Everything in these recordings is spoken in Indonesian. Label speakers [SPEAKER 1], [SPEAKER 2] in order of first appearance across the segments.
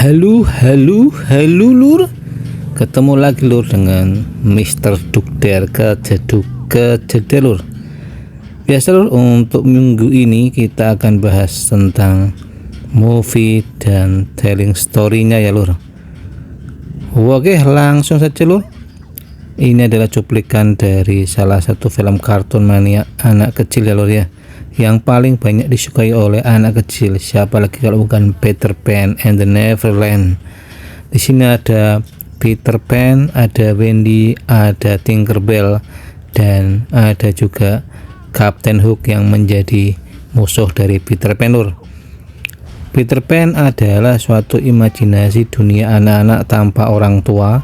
[SPEAKER 1] Halo lur. Ketemu lagi lur dengan Mr. Dukder kejede lur. Biasa lur, untuk minggu ini kita akan bahas tentang movie dan telling story-nya ya lur. Oke, langsung saja lur. Ini adalah cuplikan dari salah satu film kartun mania anak kecil ya lur ya, yang paling banyak disukai oleh anak kecil. Siapa lagi kalau bukan Peter Pan and the Neverland. Di sini ada Peter Pan, ada Wendy, ada Tinkerbell, dan ada juga Captain Hook yang menjadi musuh dari Peter Pan lur. Peter Pan adalah suatu imajinasi dunia anak-anak tanpa orang tua,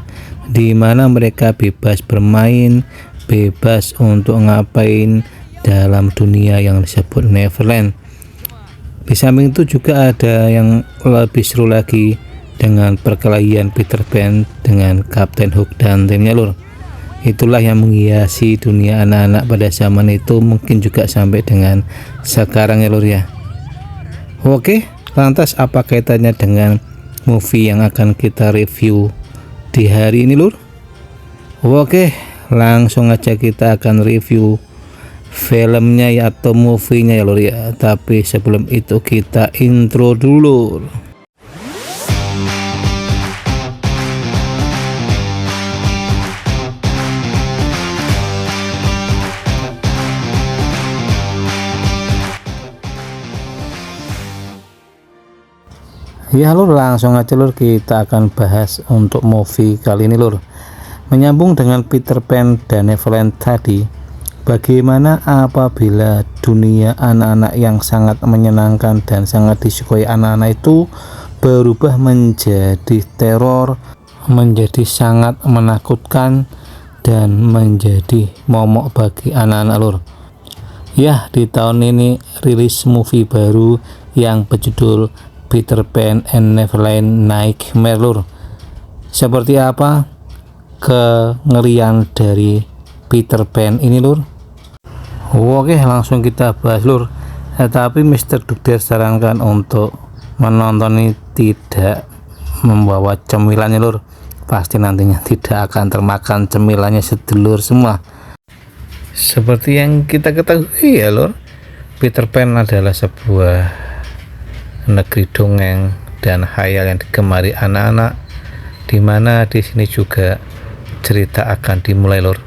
[SPEAKER 1] di mana mereka bebas bermain, bebas untuk ngapain dalam dunia yang disebut Neverland. Di samping itu juga ada yang lebih seru lagi dengan perkelahian Peter Pan dengan Captain Hook dan timnya lur. Itulah yang menghiasi dunia anak-anak pada zaman itu, mungkin juga sampai dengan sekarang ya lur ya. Oke, lantas apa kaitannya dengan movie yang akan kita review di hari ini lur? Oke, langsung aja kita akan review filmnya ya, atau movie-nya ya lur ya. Tapi sebelum itu kita intro dulu. Ya lur, langsung aja lur, kita akan bahas untuk movie kali ini lur. Menyambung dengan Peter Pan dan Neverland tadi, bagaimana apabila dunia anak-anak yang sangat menyenangkan dan sangat disukai anak-anak itu berubah menjadi teror, menjadi sangat menakutkan, dan menjadi momok bagi anak-anak lur. Ya, di tahun ini rilis movie baru yang berjudul Peter Pan and Neverland Nightmare lur. Seperti apa kengerian dari Peter Pan ini lur? Oke, langsung kita bahas lur. Tetapi Mr. Dukder sarankan untuk menonton ini tidak membawa cemilannya lur. Pasti nantinya tidak akan termakan cemilannya sedulur semua. Seperti yang kita ketahui ya lur, Peter Pan adalah sebuah negeri dongeng dan khayal yang digemari anak-anak, dimana di sini juga cerita akan dimulai lur.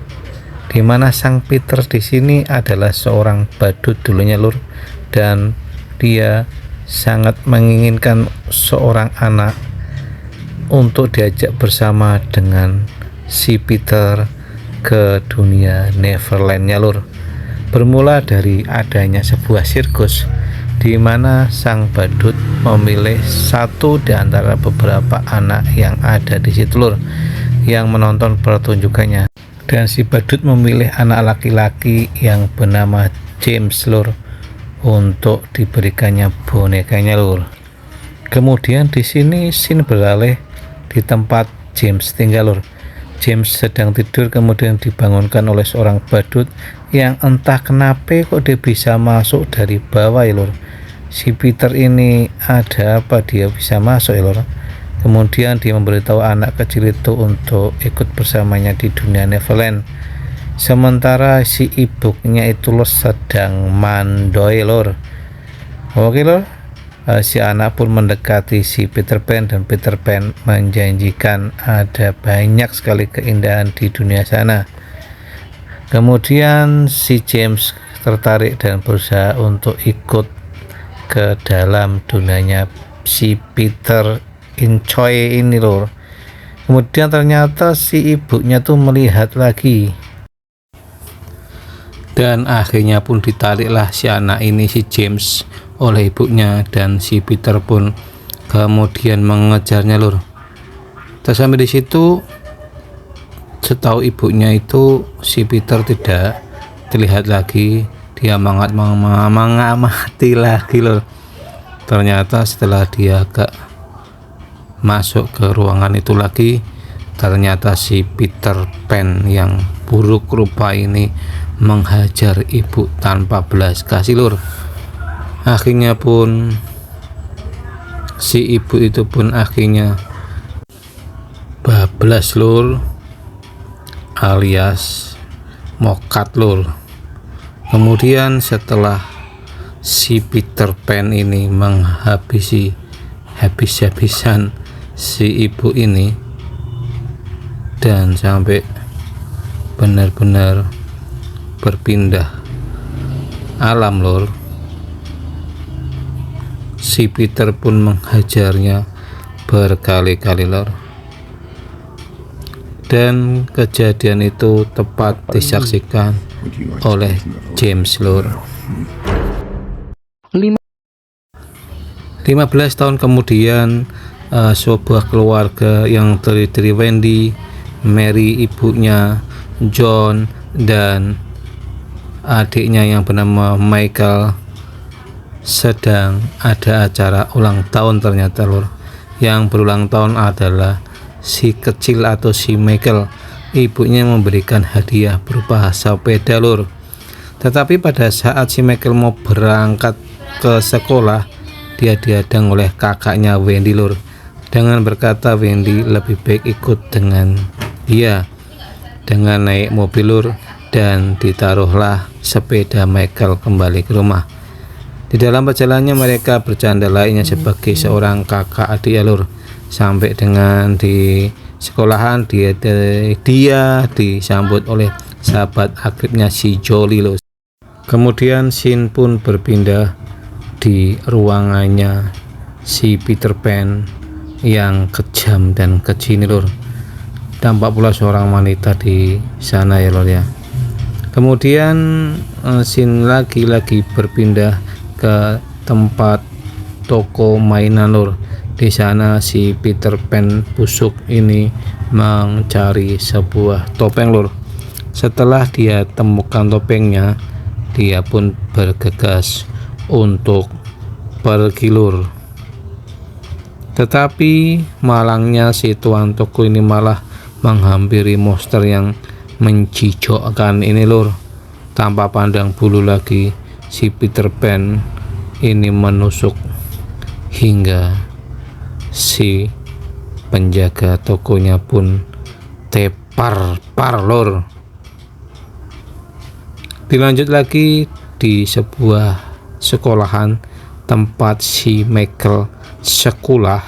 [SPEAKER 1] Dimana sang Peter di sini adalah seorang badut dulunya lur, dan dia sangat menginginkan seorang anak untuk diajak bersama dengan si Peter ke dunia Neverlandnya lur. Bermula dari adanya sebuah sirkus, di mana sang badut memilih satu di antara beberapa anak yang ada di situ lur, yang menonton pertunjukannya. Dan si badut memilih anak laki-laki yang bernama James lur untuk diberikannya bonekanya lur. Kemudian di sini scene beralih di tempat James tinggal lur. James sedang tidur, kemudian dibangunkan oleh seorang badut yang entah kenapa kok dia bisa masuk dari bawah ya lur. Si Peter ini ada apa dia bisa masuk ya lur. Kemudian dia memberitahu anak kecil itu untuk ikut bersamanya di dunia Neverland. Sementara si ibunya itu lur sedang mandoi lur. Oke lur, si anak pun mendekati si Peter Pan, dan Peter Pan menjanjikan ada banyak sekali keindahan di dunia sana. Kemudian si James tertarik dan berusaha untuk ikut ke dalam dunianya si Peter Incoy ini lor. Kemudian ternyata si ibunya tuh melihat lagi, dan akhirnya pun ditariklah si anak ini, si James, oleh ibunya, dan si Peter pun kemudian mengejarnya lur. Terus sampai di situ, setahu ibunya itu si Peter tidak terlihat lagi. Dia mengamati lagi lur. Ternyata setelah dia agak masuk ke ruangan itu lagi, ternyata si Peter Pan yang buruk rupa ini menghajar ibu tanpa belas kasih lur. Akhirnya pun si ibu itu pun akhirnya bablas lur, alias mokat lur. Kemudian setelah si Peter Pan ini menghabisi habis-habisan si ibu ini dan sampai benar-benar berpindah alam lur, si Peter pun menghajarnya berkali-kali lur. Dan kejadian itu tepat disaksikan oleh James lur. 15 tahun kemudian, sebuah keluarga yang terdiri dari Wendy, Mary ibunya, John, dan adiknya yang bernama Michael sedang ada acara ulang tahun ternyata lur. Yang berulang tahun adalah si kecil atau si Michael. Ibunya memberikan hadiah berupa sepeda lur. Tetapi pada saat si Michael mau berangkat ke sekolah, dia dihadang oleh kakaknya Wendy lur, dengan berkata Wendy lebih baik ikut dengan dia. Dengan naik mobil lur, dan ditaruhlah sepeda Michael kembali ke rumah. Di dalam perjalanannya mereka bercanda lainnya sebagai seorang kakak adik lur. Sampai dengan di sekolahan dia disambut oleh sahabat akrabnya si Jolly lur. Kemudian scene pun berpindah di ruangannya si Peter Pan yang kejam dan keji ini lur. Tampak pula seorang wanita di sana ya lur ya. Kemudian scene lagi berpindah ke tempat toko mainan lur. Di sana si Peter Pan busuk ini mencari sebuah topeng lur. Setelah dia temukan topengnya, dia pun bergegas untuk pergi lur. Tetapi malangnya si tuan toko ini malah menghampiri monster yang menjijokkan ini lur. Tanpa pandang bulu lagi, si Peter Pan ini menusuk hingga si penjaga tokonya pun tepar lur. Dilanjut lagi di sebuah sekolahan tempat si Michael sekolah.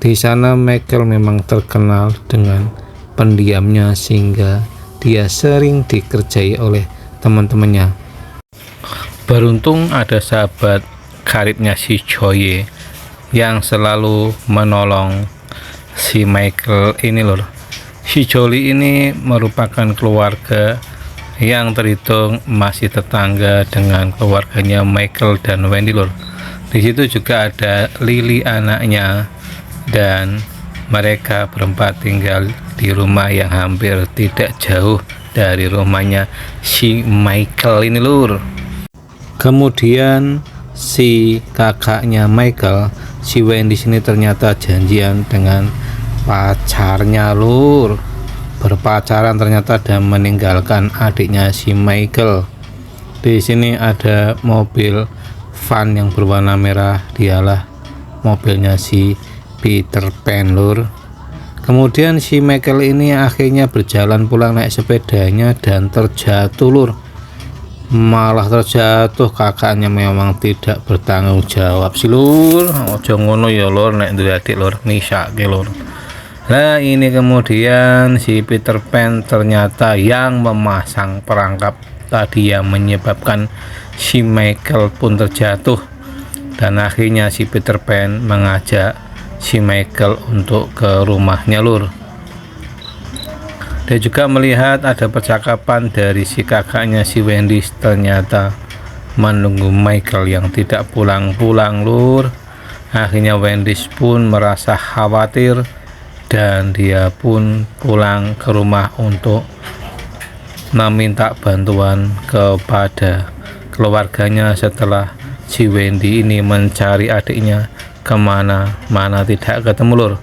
[SPEAKER 1] Di sana Michael memang terkenal dengan pendiamnya sehingga dia sering dikerjai oleh teman-temannya. Beruntung ada sahabat karibnya si Joey yang selalu menolong si Michael ini lur. Si Joey ini merupakan keluarga yang terhitung masih tetangga dengan keluarganya Michael dan Wendy lur. Di situ juga ada Lily anaknya, dan mereka berempat tinggal di rumah yang hampir tidak jauh dari rumahnya si Michael ini lur. Kemudian si kakaknya Michael, si Wendy sini ternyata janjian dengan pacarnya lur. Berpacaran ternyata dan meninggalkan adiknya si Michael. Di sini ada mobil van yang berwarna merah, dialah mobilnya si Peter Pan lur. Kemudian si Michael ini akhirnya berjalan pulang naik sepedanya dan terjatuh lur. Malah terjatuh, kakaknya memang tidak bertanggung jawab sih lur. Ojo ngono ya lur, nek duwe adik lur nisake lur. Nah ini kemudian si Peter Pan ternyata yang memasang perangkap tadi yang menyebabkan si Michael pun terjatuh. Dan akhirnya si Peter Pan mengajak si Michael untuk ke rumahnya lur. Dia juga melihat ada percakapan dari si kakaknya si Wendy ternyata menunggu Michael yang tidak pulang-pulang lur. Akhirnya Wendy pun merasa khawatir dan dia pun pulang ke rumah untuk meminta bantuan kepada keluarganya setelah si Wendy ini mencari adiknya kemana-mana tidak ketemu lur.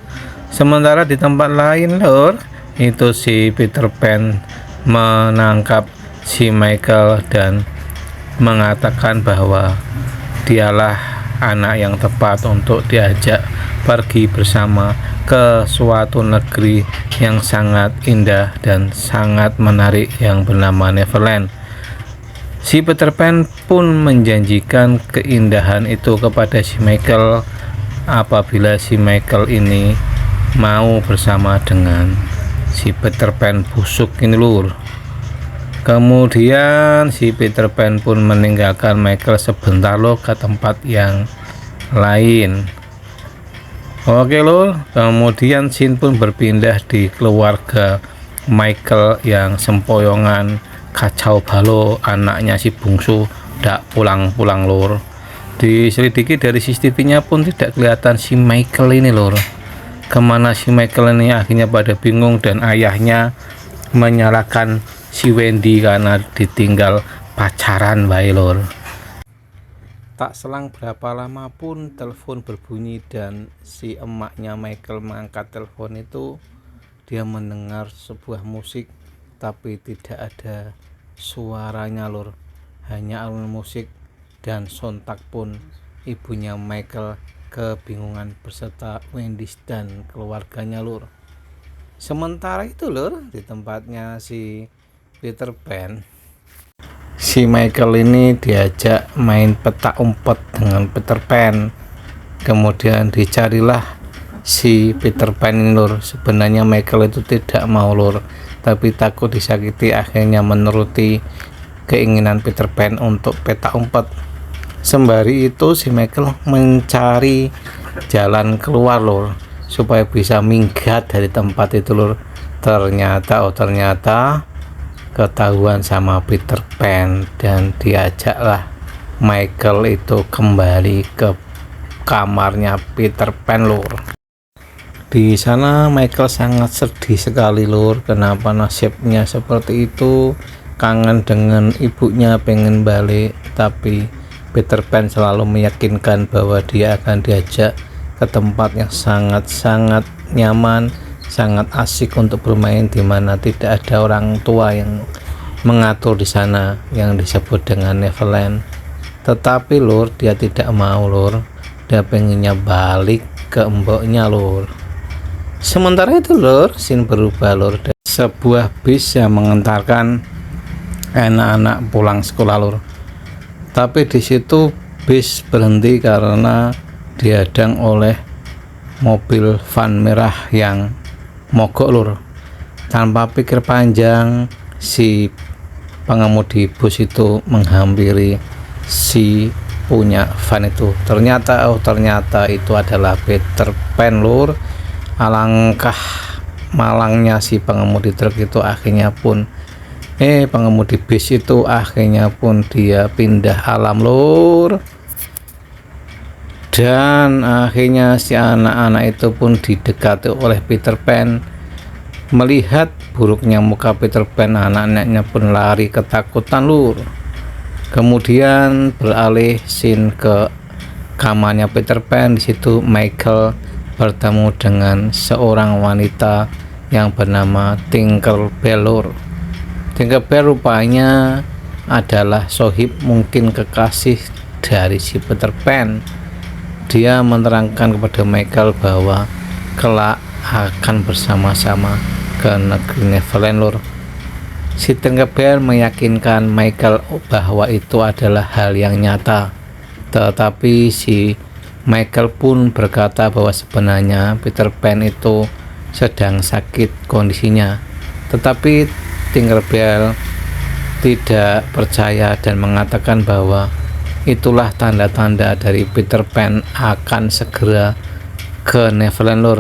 [SPEAKER 1] Sementara di tempat lain lur, itu si Peter Pan menangkap si Michael dan mengatakan bahwa dialah anak yang tepat untuk diajak pergi bersama ke suatu negeri yang sangat indah dan sangat menarik yang bernama Neverland. Si Peter Pan pun menjanjikan keindahan itu kepada si Michael apabila si Michael ini mau bersama dengan si Peter Pan busuk ini lur. Kemudian si Peter Pan pun meninggalkan Michael sebentar loh ke tempat yang lain. Oke lur, kemudian scene pun berpindah di keluarga Michael yang sempoyongan kacau balau, anaknya si bungsu tidak pulang-pulang lur. Diselidiki dari CCTV-nya pun tidak kelihatan si Michael ini lur. Kemana si Michael ini, akhirnya pada bingung dan ayahnya menyalahkan si Wendy karena ditinggal pacaran bae lur. Tak selang berapa lama pun telepon berbunyi dan si emaknya Michael mengangkat telepon itu. Dia mendengar sebuah musik tapi tidak ada suaranya lur, hanya alunan musik, dan sontak pun ibunya Michael kebingungan beserta Wendy dan keluarganya lur. Sementara itu lur, di tempatnya si Peter Pan, si Michael ini diajak main petak umpet dengan Peter Pan. Kemudian dicarilah si Peter Pan ini lur. Sebenarnya Michael itu tidak mau lur, tapi takut disakiti, akhirnya menuruti keinginan Peter Pan untuk petak umpet. Sembari itu si Michael mencari jalan keluar lur, supaya bisa minggat dari tempat itu lur. Ternyata ketahuan sama Peter Pan dan diajaklah Michael itu kembali ke kamarnya Peter Pan lur. Di sana Michael sangat sedih sekali lur, kenapa nasibnya seperti itu, kangen dengan ibunya, pengen balik, tapi Peter Pan selalu meyakinkan bahwa dia akan diajak ke tempat yang sangat-sangat nyaman, sangat asik untuk bermain, di mana tidak ada orang tua yang mengatur di sana yang disebut dengan Neverland. Tetapi lur, dia tidak mau lur, dia pengennya balik ke mboknya lur. Sementara itu lur, scene berubah lur, sebuah bis yang mengantarkan anak-anak pulang sekolah lur. Tapi di situ bis berhenti karena dihadang oleh mobil van merah yang mogok lur. Tanpa pikir panjang, si pengemudi bus itu menghampiri si punya van itu. Ternyata itu adalah Peter Pan lur. Alangkah malangnya si pengemudi truk itu, akhirnya pun pengemudi bis itu akhirnya pun dia pindah alam lur. Dan akhirnya si anak-anak itu pun didekati oleh Peter Pan. Melihat buruknya muka Peter Pan, anak-anaknya pun lari ketakutan lur. Kemudian beralih scene ke kamarnya Peter Pan. Di situ Michael bertemu dengan seorang wanita yang bernama Tinkerbell lur. Tinkerbell rupanya adalah sohib, mungkin kekasih dari si Peter Pan. Dia menerangkan kepada Michael bahwa kelak akan bersama-sama ke negeri Neverland lur. Si Tinkerbell meyakinkan Michael bahwa itu adalah hal yang nyata. Tetapi si Michael pun berkata bahwa sebenarnya Peter Pan itu sedang sakit kondisinya. Tetapi Tinkerbell tidak percaya dan mengatakan bahwa itulah tanda-tanda dari Peter Pan akan segera ke Neverland lur,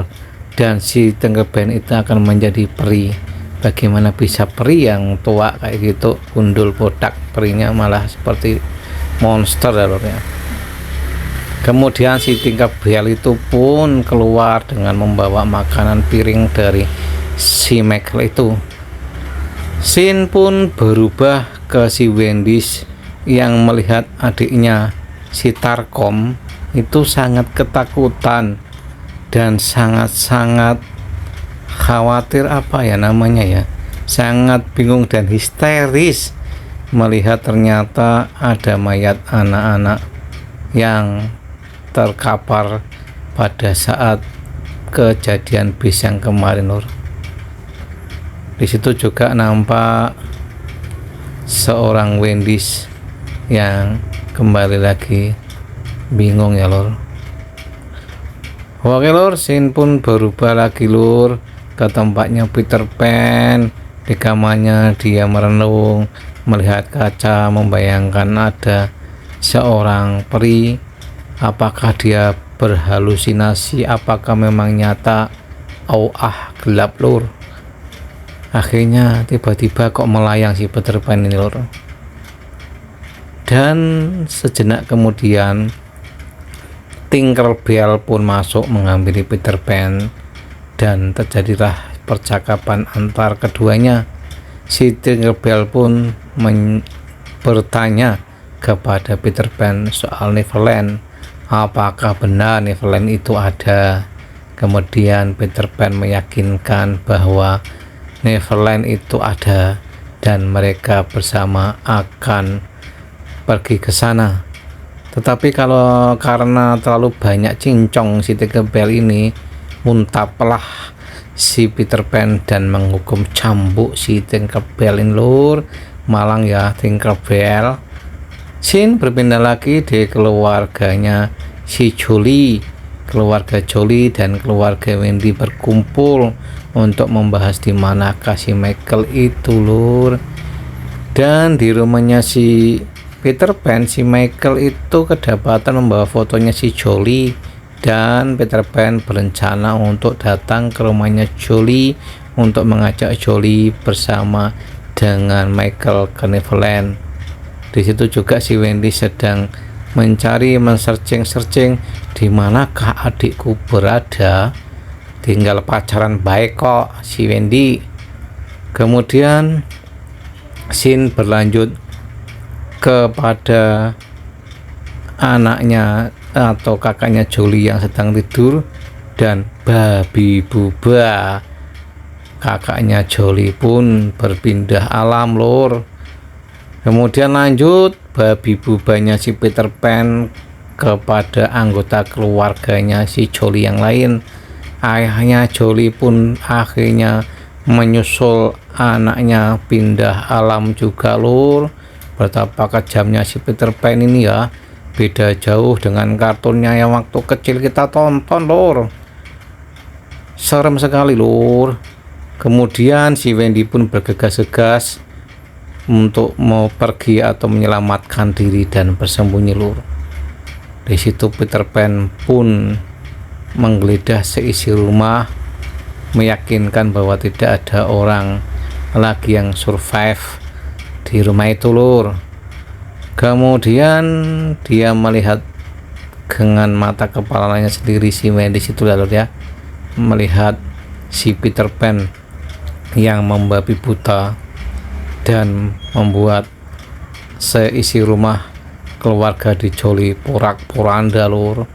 [SPEAKER 1] dan si Tinkerbell itu akan menjadi peri. Bagaimana bisa peri yang tua kayak gitu, gundul botak, perinya malah seperti monster lur ya. Kemudian si Tinkerbell itu pun keluar dengan membawa makanan piring dari si Michael itu. Scene pun berubah ke si Wendy yang melihat adiknya si Tarkom itu sangat ketakutan dan sangat-sangat khawatir, sangat bingung dan histeris melihat ternyata ada mayat anak-anak yang terkapar pada saat kejadian bis yang kemarin lur. Di situ juga nampak seorang Wendy's yang kembali lagi bingung ya lur. Oke lur, scene pun berubah lagi lur, ke tempatnya Peter Pan. Di kamarnya dia merenung, melihat kaca, membayangkan ada seorang peri. Apakah dia berhalusinasi, apakah memang nyata? Gelap lur. Akhirnya tiba-tiba kok melayang si Peter Pan ini lur. Dan sejenak kemudian Tinkerbell pun masuk menghampiri Peter Pan, dan terjadilah percakapan antar keduanya. Si Tinkerbell pun bertanya kepada Peter Pan soal Neverland. Apakah benar Neverland itu ada? Kemudian Peter Pan meyakinkan bahwa Neverland itu ada dan mereka bersama akan pergi ke sana. Tetapi karena terlalu banyak cincong si Tinkerbell ini, muntahlah si Peter Pan dan menghukum cambuk si Tinkerbell ini lur. Malang ya Tinkerbell. Scene berpindah lagi di keluarganya si Jolly. Keluarga Jolly dan keluarga Wendy berkumpul untuk membahas di manakah si Michael itu lur. Dan di rumahnya si Peter Pan, si Michael itu kedapatan membawa fotonya si Jolly, dan Peter Pan berencana untuk datang ke rumahnya Jolly untuk mengajak Jolly bersama dengan Michael ke Neverland. Di situ juga si Wendy sedang men-searching di manakah adikku berada. Tinggal pacaran baik kok si Wendy. Kemudian scene berlanjut kepada anaknya atau kakaknya Jolly yang sedang tidur, dan babi buba kakaknya Jolly pun berpindah alam lur. Kemudian lanjut babi bubanya si Peter Pan kepada anggota keluarganya si Jolly yang lain. Ayahnya Jolly pun akhirnya menyusul anaknya pindah alam juga lur. Betapa kejamnya si Peter Pan ini ya, beda jauh dengan kartunnya yang waktu kecil kita tonton lur. Serem sekali lur. Kemudian si Wendy pun bergegas-gegas untuk mau pergi atau menyelamatkan diri dan bersembunyi lur. Di situ Peter Pan pun menggeledah seisi rumah, meyakinkan bahwa tidak ada orang lagi yang survive di rumah itu lur. Kemudian dia melihat dengan mata kepalanya sendiri si Wendy situ lur ya, melihat si Peter Pan yang membabi buta dan membuat seisi rumah keluarga di Jolly porak-poranda lur.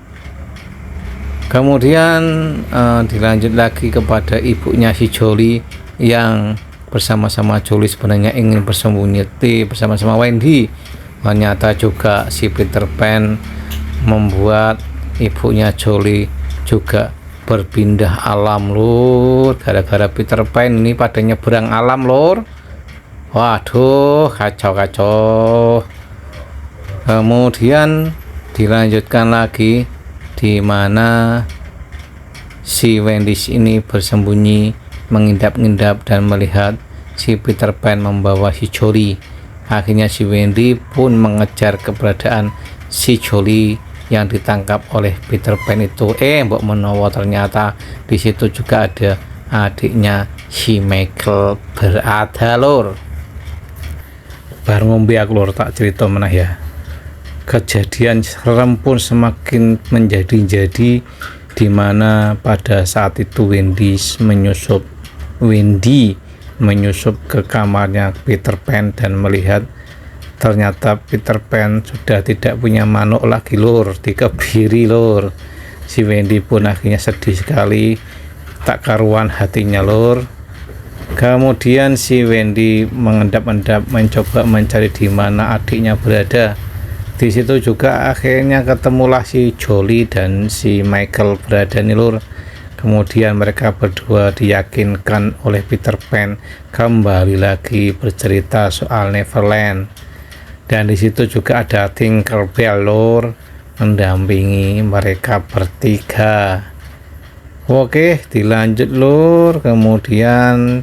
[SPEAKER 1] Kemudian dilanjut lagi kepada ibunya si Jolly yang bersama-sama Jolly sebenarnya ingin bersembunyi bersama-sama Wendy. Ternyata juga si Peter Pan membuat ibunya Jolly juga berpindah alam lur. Gara-gara Peter Pan ini pada nyebrang alam lur. Waduh, kacau. Kemudian dilanjutkan lagi di mana si Wendy ini bersembunyi, mengindap-indap dan melihat si Peter Pan membawa si Jolly. Akhirnya si Wendy pun mengejar keberadaan si Jolly yang ditangkap oleh Peter Pan itu. Mbok menawa ternyata di situ juga ada adiknya si Michael berada lur. Bar ngombe aku lur tak cerita menah ya. Kejadian serem pun semakin menjadi-jadi, di mana pada saat itu Wendy menyusup ke kamarnya Peter Pan dan melihat ternyata Peter Pan sudah tidak punya manuk lagi lur, dikebiri lur. Si Wendy pun akhirnya sedih sekali, tak karuan hatinya lur. Kemudian si Wendy mengendap-endap mencoba mencari di mana adiknya berada. Di situ juga akhirnya ketemulah si Jolly dan si Michael berada nih lur. Kemudian mereka berdua diyakinkan oleh Peter Pan kembali lagi bercerita soal Neverland. Dan di situ juga ada Tinkerbell lur, mendampingi mereka bertiga. Oke, dilanjut lur. Kemudian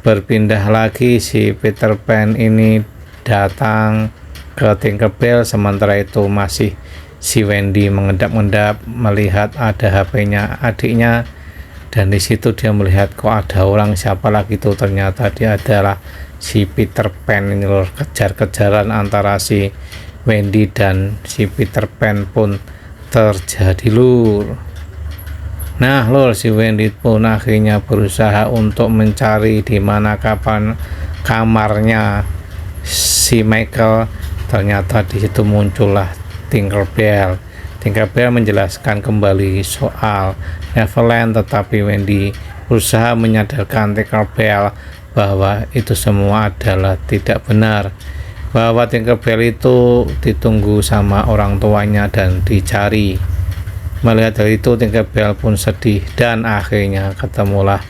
[SPEAKER 1] berpindah lagi, si Peter Pan ini datang ke Tinkerbell, sementara itu masih si Wendy mengendap-endap melihat ada HP-nya adiknya, dan di situ dia melihat kok ada orang, siapa lagi itu, ternyata dia adalah si Peter Pan ini lor. Kejar-kejaran antara si Wendy dan si Peter Pan pun terjadi lur. Nah lor, si Wendy pun akhirnya berusaha untuk mencari di mana kapan kamarnya si Michael. Ternyata di situ muncullah Tinkerbell. Tinkerbell menjelaskan kembali soal Neverland, tetapi Wendy berusaha menyadarkan Tinkerbell bahwa itu semua adalah tidak benar, bahwa Tinkerbell itu ditunggu sama orang tuanya dan dicari. Melihat hal itu, Tinkerbell pun sedih dan akhirnya ketemulah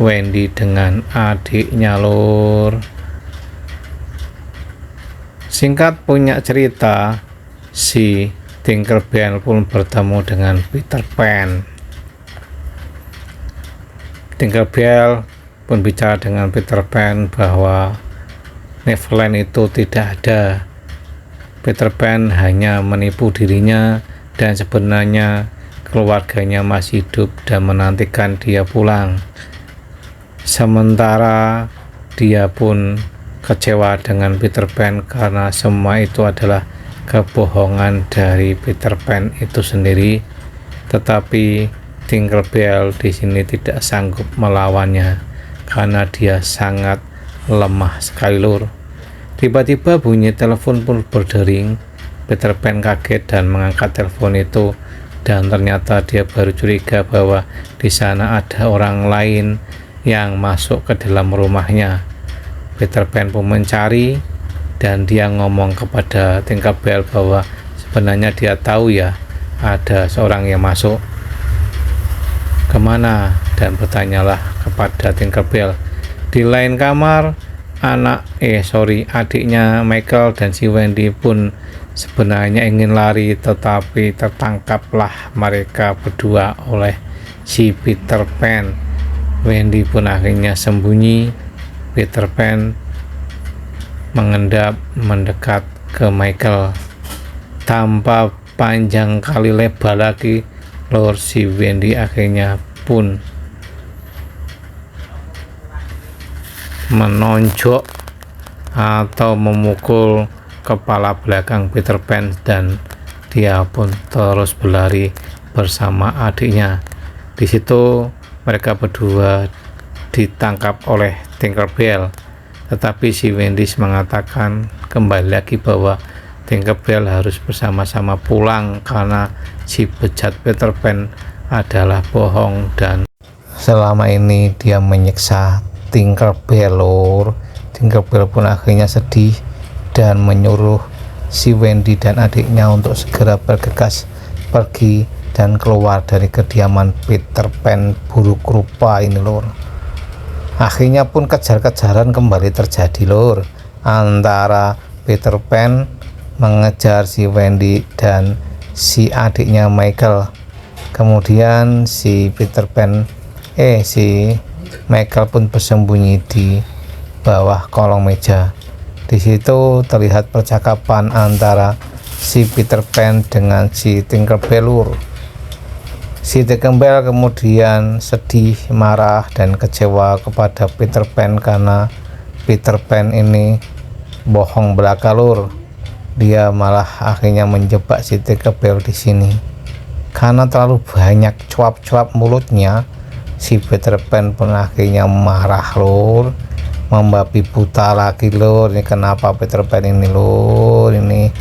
[SPEAKER 1] Wendy dengan adiknya lur. Singkat punya cerita, si Tinkerbell pun bertemu dengan Peter Pan. Tinkerbell pun bicara dengan Peter Pan bahwa Neverland itu tidak ada. Peter Pan hanya menipu dirinya dan sebenarnya keluarganya masih hidup dan menantikan dia pulang. Sementara dia pun kecewa dengan Peter Pan karena semua itu adalah kebohongan dari Peter Pan itu sendiri. Tetapi Tinkerbell di sini tidak sanggup melawannya karena dia sangat lemah sekali lur. Tiba-tiba bunyi telepon pun berdering. Peter Pan kaget dan mengangkat telepon itu, dan ternyata dia baru curiga bahwa di sana ada orang lain yang masuk ke dalam rumahnya. Peter Pan pun mencari dan dia ngomong kepada Tinkerbell bahwa sebenarnya dia tahu ya ada seorang yang masuk kemana, dan bertanyalah kepada Tinkerbell. Di lain kamar, adiknya Michael dan si Wendy pun sebenarnya ingin lari, tetapi tertangkaplah mereka berdua oleh si Peter Pan. Wendy pun akhirnya sembunyi. Peter Pan mendekat ke Michael. Tanpa panjang kali lebar lagi lor, si Wendy akhirnya pun menonjok atau memukul kepala belakang Peter Pan, dan dia pun terus berlari bersama adiknya. Di situ mereka berdua ditangkap oleh Tinkerbell, tetapi si Wendy mengatakan kembali lagi bahwa Tinkerbell harus bersama-sama pulang karena si bejat Peter Pan adalah bohong dan selama ini dia menyiksa Tinkerbell lor. Tinkerbell pun akhirnya sedih dan menyuruh si Wendy dan adiknya untuk segera bergegas pergi dan keluar dari kediaman Peter Pan buruk rupa ini lor. Akhirnya pun kejar-kejaran kembali terjadi lor, antara Peter Pan mengejar si Wendy dan si adiknya Michael. Kemudian si Michael pun bersembunyi di bawah kolong meja. Di situ terlihat percakapan antara si Peter Pan dengan si Tinkerbell lur. Si Tinkerbell kemudian sedih, marah, dan kecewa kepada Peter Pan karena Peter Pan ini bohong belaka lur. Dia malah akhirnya menjebak si Tinkerbell di sini. Karena terlalu banyak cuap-cuap mulutnya, si Peter Pan pun akhirnya marah lur, membabi buta lagi lur. Ini kenapa Peter Pan ini lur? Ini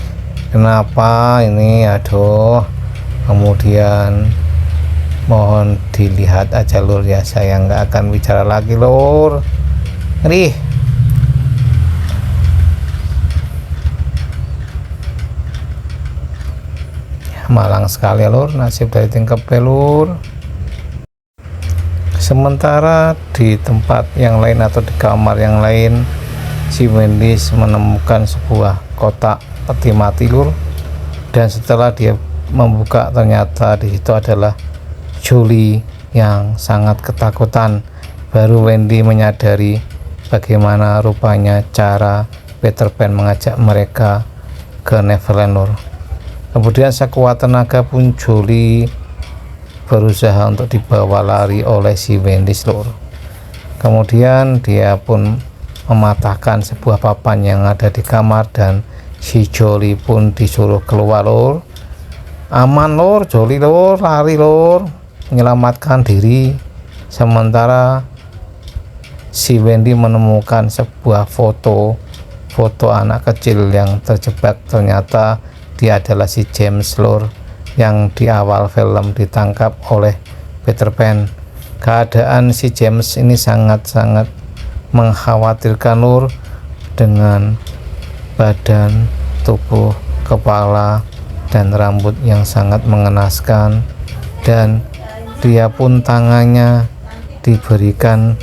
[SPEAKER 1] kenapa ini? Aduh. Kemudian mohon dilihat aja lur ya, saya nggak akan bicara lagi lur. malang sekali lur nasib dari Tinkerbell lur. Sementara di tempat yang lain atau di kamar yang lain, si Wendy menemukan sebuah kotak peti mati lur, dan setelah dia membuka ternyata di situ adalah Julie yang sangat ketakutan. Baru Wendy menyadari bagaimana rupanya cara Peter Pan mengajak mereka ke Neverland lur. Kemudian sekuat tenaga pun Julie berusaha untuk dibawa lari oleh si Wendy lur. Kemudian dia pun mematahkan sebuah papan yang ada di kamar dan si Julie pun disuruh keluar lur. Aman lur, Julie lur, lari lur, menyelamatkan diri. Sementara si Wendy menemukan sebuah foto anak kecil yang terjebak. Ternyata dia adalah si James lur, yang di awal film ditangkap oleh Peter Pan. Keadaan si James ini sangat-sangat mengkhawatirkan lur, dengan badan, tubuh, kepala, dan rambut yang sangat mengenaskan, dan dia pun tangannya diberikan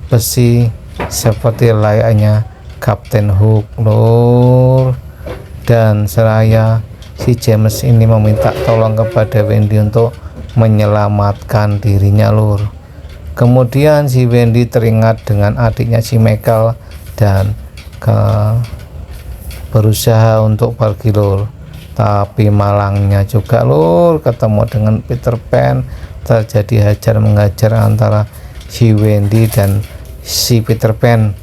[SPEAKER 1] besi seperti layaknya Kapten Hook lur. Dan seraya si James ini meminta tolong kepada Wendy untuk menyelamatkan dirinya lur. Kemudian si Wendy teringat dengan adiknya si Michael dan berusaha untuk pergi lur. Tapi malangnya juga lur, ketemu dengan Peter Pan, terjadi hajar mengajar antara si Wendy dan si Peter Pan.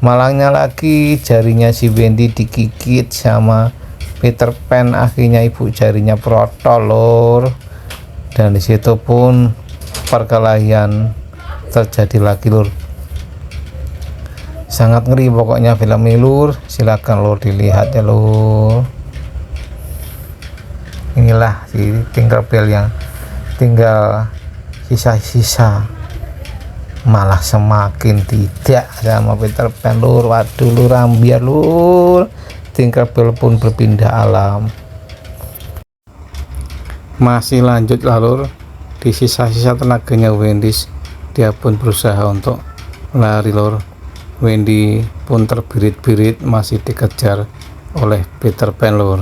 [SPEAKER 1] Malangnya lagi, jarinya si Wendy digigit sama Peter Pan, akhirnya ibu jarinya protol lur. Dan disitu pun perkelahian terjadi lagi lur. Sangat ngeri pokoknya film ini lur, silakan lur dilihat ya lur. Inilah si Tinkerbell yang tinggal sisa-sisa, malah semakin tidak sama Peter Pan lur. Waduh lur, ambiar lur, Tinkerbell pun berpindah alam. Masih lanjut lah lur, di sisa-sisa tenaganya Wendy, dia pun berusaha untuk lari lur. Wendy pun terbirit-birit masih dikejar oleh Peter Pan lur.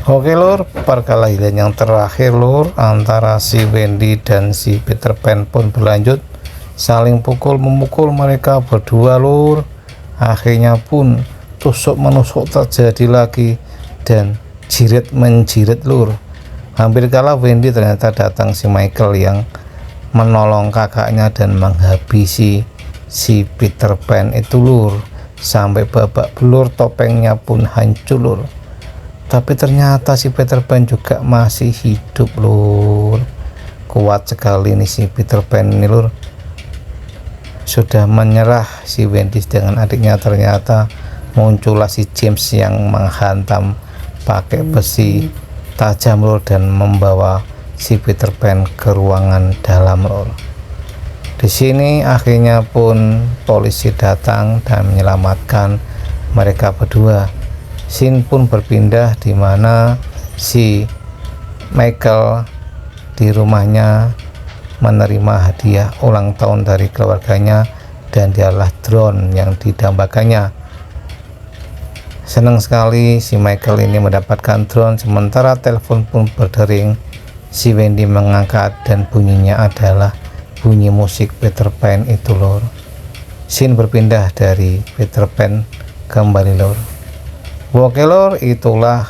[SPEAKER 1] Oke lur, perkelahian yang terakhir lur antara si Wendy dan si Peter Pan pun berlanjut, saling pukul memukul mereka berdua lur. Akhirnya pun tusuk menusuk terjadi lagi dan jirit menjirit lur. Hampir kalah Wendy, ternyata datang si Michael yang menolong kakaknya dan menghabisi si Peter Pan itu lur, sampai babak belur, topengnya pun hancur lur. Tapi ternyata si Peter Pan juga masih hidup lur. Kuat sekali nih si Peter Pan ini lur. Sudah menyerah si Wendy dengan adiknya, ternyata muncullah si James yang menghantam pakai besi tajam lur dan membawa si Peter Pan ke ruangan dalam lur. Di sini akhirnya pun polisi datang dan menyelamatkan mereka berdua. Scene pun berpindah di mana si Michael di rumahnya menerima hadiah ulang tahun dari keluarganya, dan dialah drone yang didambakannya. Senang sekali si Michael ini mendapatkan drone. Sementara telepon pun berdering, si Wendy mengangkat dan bunyinya adalah bunyi musik Peter Pan itu lor. Scene berpindah dari Peter Pan kembali lor. Oke lor, itulah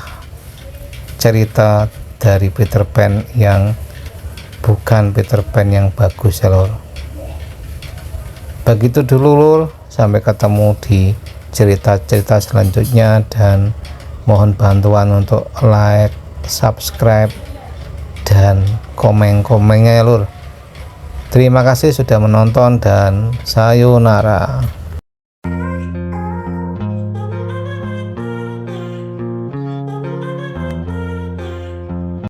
[SPEAKER 1] cerita dari Peter Pan yang bukan Peter Pan yang bagus ya lor. Begitu dulu lor, sampai ketemu di cerita-cerita selanjutnya, dan mohon bantuan untuk like, subscribe, dan komen-komennya ya lor. Terima kasih sudah menonton dan sayonara.